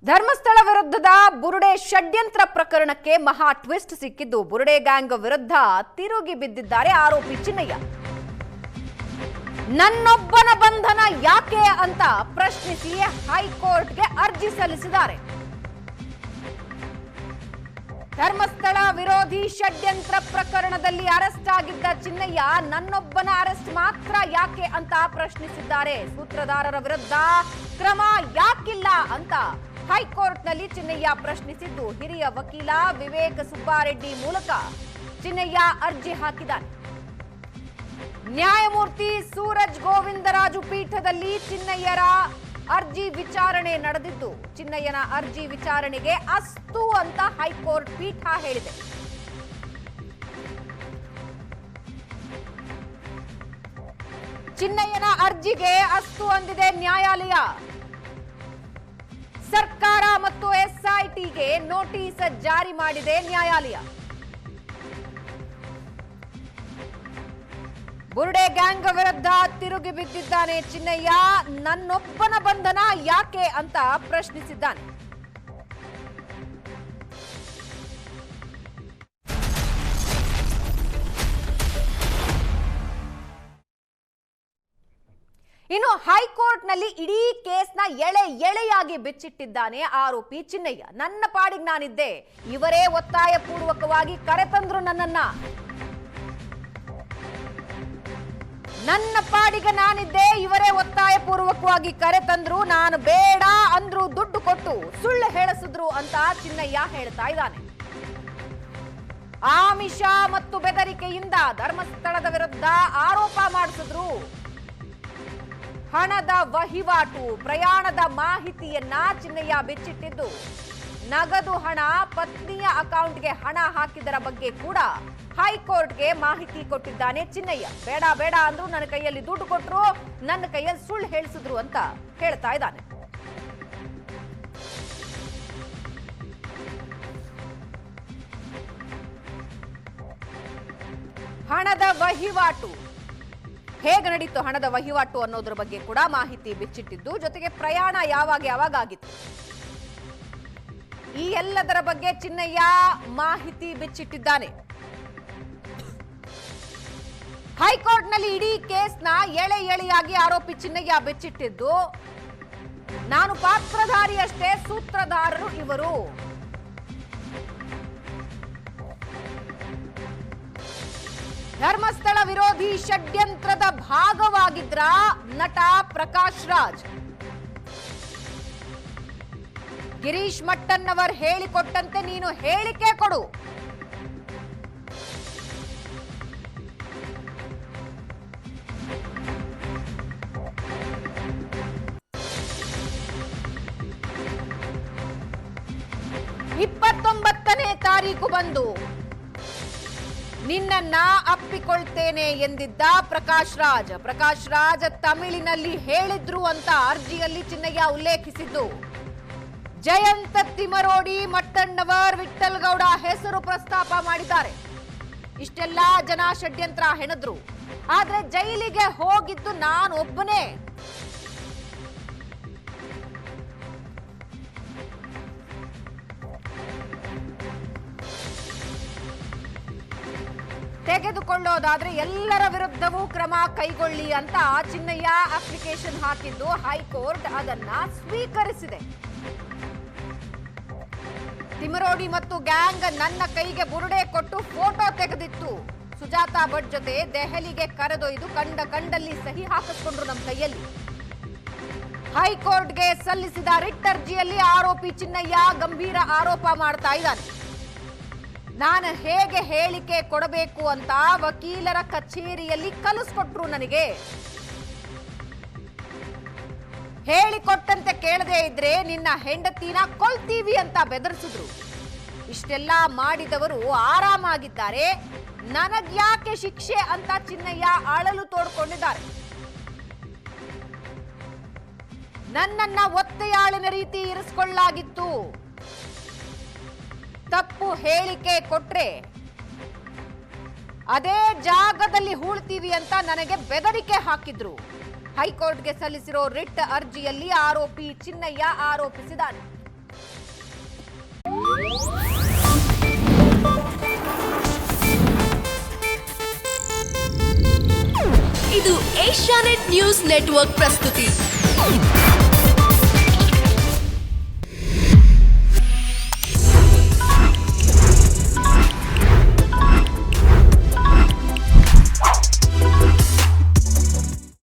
ಧರ್ಮಸ್ಥಳ ವಿರುದ್ಧದ ಬುರುಡೆ ಷಡ್ಯಂತ್ರ ಪ್ರಕರಣಕ್ಕೆ ಮಹಾ ಟ್ವಿಸ್ಟ್ ಸಿಕ್ಕಿದ್ದು ಬುರುಡೆ ಗ್ಯಾಂಗ್ ವಿರುದ್ಧ ತಿರುಗಿ ಬಿದ್ದಿದ್ದಾರೆ ಆರೋಪಿ ಚಿನ್ನಯ್ಯ. ನನ್ನೊಬ್ಬನ ಬಂಧನ ಯಾಕೆ ಅಂತ ಪ್ರಶ್ನಿಸಿ ಹೈಕೋರ್ಟ್ಗೆ ಅರ್ಜಿ ಸಲ್ಲಿಸಿದ್ದಾರೆ. ಧರ್ಮಸ್ಥಳ ವಿರೋಧಿ ಷಡ್ಯಂತ್ರ ಪ್ರಕರಣದಲ್ಲಿ ಅರೆಸ್ಟ್ ಆಗಿದ್ದ ಚಿನ್ನಯ್ಯ ನನ್ನೊಬ್ಬನ ಅರೆಸ್ಟ್ ಮಾತ್ರ ಯಾಕೆ ಅಂತ ಪ್ರಶ್ನಿಸಿದ್ದಾರೆ. ಸೂತ್ರಧಾರರ ವಿರುದ್ಧ ಕ್ರಮ ಯಾಕಿಲ್ಲ ಅಂತ ಹೈಕೋರ್ಟ್ನಲ್ಲಿ ಚಿನ್ನಯ್ಯ ಪ್ರಶ್ನಿಸಿದ್ದು ಹಿರಿಯ ವಕೀಲ ವಿವೇಕ ಸುಬ್ಬಾರೆಡ್ಡಿ ಮೂಲಕ ಚಿನ್ನಯ್ಯ ಅರ್ಜಿ ಹಾಕಿದ್ದಾರೆ. ನ್ಯಾಯಮೂರ್ತಿ ಸೂರಜ್ ಗೋವಿಂದರಾಜು ಪೀಠದಲ್ಲಿ ಚಿನ್ನಯ್ಯರ ಅರ್ಜಿ ವಿಚಾರಣೆ ನಡೆದಿದ್ದು ಚಿನ್ನಯ್ಯನ ಅರ್ಜಿ ವಿಚಾರಣೆಗೆ ಅಸ್ತು ಅಂತ ಹೈಕೋರ್ಟ್ ಪೀಠ ಹೇಳಿದೆ. ಚಿನ್ನಯ್ಯನ ಅರ್ಜಿಗೆ ಅಸ್ತು ಅಂದಿದೆ ನ್ಯಾಯಾಲಯ. ಸರ್ಕಾರ ಮತ್ತು ಎಸ್ಐಟಿಗೆ ನೋಟಿಸ್ ಜಾರಿ ಮಾಡಿದೆ ನ್ಯಾಯಾಲಯ. ಬುರುಡೆ ಗ್ಯಾಂಗ್ ವಿರುದ್ಧ ತಿರುಗಿ ಬಿದ್ದಿದ್ದಾನೆ ಚಿನ್ನಯ್ಯ. ನನ್ನೊಬ್ಬನ ಬಂಧನ ಯಾಕೆ ಅಂತ ಪ್ರಶ್ನಿಸಿದ್ದಾನೆ. ಇನ್ನು ಹೈಕೋರ್ಟ್ನಲ್ಲಿ ಇಡೀ ಕೇಸ್ನ ಎಳೆಯಾಗಿ ಬಿಚ್ಚಿಟ್ಟಿದ್ದಾನೆ ಆರೋಪಿ ಚಿನ್ನಯ್ಯ. ನನ್ನ ಪಾಡಿಗೆ ನಾನಿದ್ದೆ, ಇವರೇ ಒತ್ತಾಯ ಪೂರ್ವಕವಾಗಿ ಕರೆತಂದ್ರು ನನ್ನ ಪಾಡಿಗೆ ನಾನಿದ್ದೆ, ಇವರೇ ಒತ್ತಾಯ ಪೂರ್ವಕವಾಗಿ ಕರೆತಂದ್ರು, ನಾನು ಬೇಡ ಅಂದ್ರು ದುಡ್ಡು ಕೊಟ್ಟು ಸುಳ್ಳು ಹೇಳಿಸಿದ್ರು ಅಂತ ಚಿನ್ನಯ್ಯ ಹೇಳ್ತಾ ಇದ್ದಾನೆ. ಆಮಿಷ ಮತ್ತು ಬೆದರಿಕೆಯಿಂದ ಧರ್ಮಸ್ಥಳದ ವಿರುದ್ಧ ಆರೋಪ ಮಾಡಿಸಿದ್ರು. ಹಣದ ವಹಿವಾಟು, ಪ್ರಯಾಣದ ಮಾಹಿತಿಯನ್ನ ಚಿನ್ನಯ್ಯ ಬಿಚ್ಚಿಟ್ಟಿದ್ದು, ನಗದು ಹಣ ಪತ್ನಿಯ ಅಕೌಂಟ್ಗೆ ಹಣ ಹಾಕಿದರ ಬಗ್ಗೆ ಕೂಡ ಹೈಕೋರ್ಟ್ಗೆ ಮಾಹಿತಿ ಕೊಟ್ಟಿದ್ದಾನೆ ಚಿನ್ನಯ್ಯ. ಬೇಡ ಅಂದ್ರು ನನ್ನ ಕೈಯಲ್ಲಿ ದುಡ್ಡು ಕೊಟ್ರು, ನನ್ನ ಕೈಯಲ್ಲಿ ಸುಳ್ಳು ಹೇಳಿಸಿದ್ರು ಅಂತ ಹೇಳ್ತಾ ಇದ್ದಾನೆ. ಹಣದ ವಹಿವಾಟು ಹೇಗೆ ನಡೀತು, ಹಣದ ವಹಿವಾಟು ಅನ್ನೋದ್ರ ಬಗ್ಗೆ ಕೂಡ ಮಾಹಿತಿ ಬಿಚ್ಚಿಟ್ಟಿದ್ದು, ಜೊತೆಗೆ ಪ್ರಯಾಣ ಯಾವಾಗ ಆಗಿತ್ತು, ಈ ಎಲ್ಲದರ ಬಗ್ಗೆ ಚಿನ್ನಯ್ಯ ಮಾಹಿತಿ ಬಿಚ್ಚಿಟ್ಟಿದ್ದಾನೆ. ಹೈಕೋರ್ಟ್ನಲ್ಲಿ ಇಡೀ ಕೇಸ್ನ ಎಳೆಯಾಗಿ ಆರೋಪಿ ಚಿನ್ನಯ್ಯ ಬಿಚ್ಚಿಟ್ಟಿದ್ದು, ನಾನು ಪಾತ್ರಧಾರಿ ಅಷ್ಟೇ, ಸೂತ್ರಧಾರರು ಇವರು. ಧರ್ಮಸ್ಥಳ ವಿರೋಧಿ ಷಡ್ಯಂತ್ರದ ಭಾಗವಾಗಿದ್ರ ನಟ ಪ್ರಕಾಶ್ ರಾಜ್. ಗಿರೀಶ್ ಮಟ್ಟಣ್ಣವರ್ ಹೇಳಿಕೊಟ್ಟಂತೆ ನೀನು ಹೇಳಿಕೆ ಕೊಡು. ಇಪ್ಪತ್ತೊಂಬತ್ತನೇ ತಾರೀಕು ಬಂದು ನಿನ್ನನ್ನ ಅಪ್ಪಿಕೊಳ್ತೇನೆ ಎಂದಿದ್ದ ಪ್ರಕಾಶ್ ರಾಜ್ ತಮಿಳಿನಲ್ಲಿ ಹೇಳಿದ್ರು ಅಂತ ಅರ್ಜಿಯಲ್ಲಿ ಚಿನ್ನಯ್ಯ ಉಲ್ಲೇಖಿಸಿದ್ದು. ಜಯಂತ ತಿಮರೋಡಿ, ಮಟ್ಟಣ್ಣವರ್, ವಿಠ್ಠಲ್ ಗೌಡ ಹೆಸರು ಪ್ರಸ್ತಾಪ ಮಾಡಿದ್ದಾರೆ. ಇಷ್ಟೆಲ್ಲ ಜನ ಷಡ್ಯಂತ್ರ ಹೆಣದ್ರು, ಆದ್ರೆ ಜೈಲಿಗೆ ಹೋಗಿದ್ದು ನಾನೊಬ್ಬನೇ. ತೆಗೆದುಕೊಳ್ಳೋದಾದ್ರೆ ಎಲ್ಲರ ವಿರುದ್ಧವೂ ಕ್ರಮ ಕೈಗೊಳ್ಳಿ ಅಂತ ಚಿನ್ನಯ್ಯ ಅಪ್ಲಿಕೇಶನ್ ಹಾಕಿದ್ದು, ಹೈಕೋರ್ಟ್ ಅದನ್ನ ಸ್ವೀಕರಿಸಿದೆ. ತಿಮರೋಡಿ ಮತ್ತು ಗ್ಯಾಂಗ್ ನನ್ನ ಕೈಗೆ ಬುರುಡೆ ಕೊಟ್ಟು ಫೋಟೋ ತೆಗೆದಿತ್ತು. ಸುಜಾತಾ ಭಟ್ ಜೊತೆ ದೆಹಲಿಗೆ ಕರೆದೊಯ್ದು ಕಂಡಲ್ಲಿ ಸಹಿ ಹಾಕಿಸ್ಕೊಂಡ್ರು ನಮ್ಮ ಕೈಯಲ್ಲಿ. ಹೈಕೋರ್ಟ್ಗೆ ಸಲ್ಲಿಸಿದ ರಿಟ್ ಅರ್ಜಿಯಲ್ಲಿ ಆರೋಪಿ ಚಿನ್ನಯ್ಯ ಗಂಭೀರ ಆರೋಪ ಮಾಡ್ತಾ ಇದ್ದಾನೆ. ನಾನು ಹೇಗೆ ಹೇಳಿಕೆ ಕೊಡಬೇಕು ಅಂತ ವಕೀಲರ ಕಚೇರಿಯಲ್ಲಿ ಕಲಿಸ್ಕೊಟ್ರು ನನಗೆ. ಹೇಳಿಕೊಟ್ಟಂತೆ ಕೇಳದೆ ಇದ್ರೆ ನಿನ್ನ ಹೆಂಡತಿನ ಕೊಲ್ತೀವಿ ಅಂತ ಬೆದರಿಸಿದ್ರು. ಇಷ್ಟೆಲ್ಲ ಮಾಡಿದವರು ಆರಾಮಾಗಿದ್ದಾರೆ, ನನಗ್ಯಾಕೆ ಶಿಕ್ಷೆ ಅಂತ ಚಿನ್ನಯ್ಯ ಅಳಲು ತೋಡ್ಕೊಂಡಿದ್ದಾರೆ. ನನ್ನನ್ನ ಒತ್ತೆಯಾಳಿನ ರೀತಿ ಇರಿಸಿಕೊಳ್ಳಲಾಗಿತ್ತು. ತಪ್ಪು ಹೇಳಿಕೆ ಕೊಟ್ರೆ ಅದೇ ಜಾಗದಲ್ಲಿ ಹೂಳ್ತೀವಿ ಅಂತ ನನಗೆ ಬೆದರಿಕೆ ಹಾಕಿದ್ರು. ಹೈಕೋರ್ಟ್ಗೆ ಸಲ್ಲಿಸಿರೋ ರಿಟ್ ಅರ್ಜಿಯಲ್ಲಿ ಆರೋಪಿ ಚಿನ್ನಯ್ಯ ಆರೋಪಿಸಿದ್ದಾನೆ. ಇದು ಏಷ್ಯಾನೆಟ್ ನ್ಯೂಸ್ ನೆಟ್ವರ್ಕ್ ಪ್ರಸ್ತುತಿ.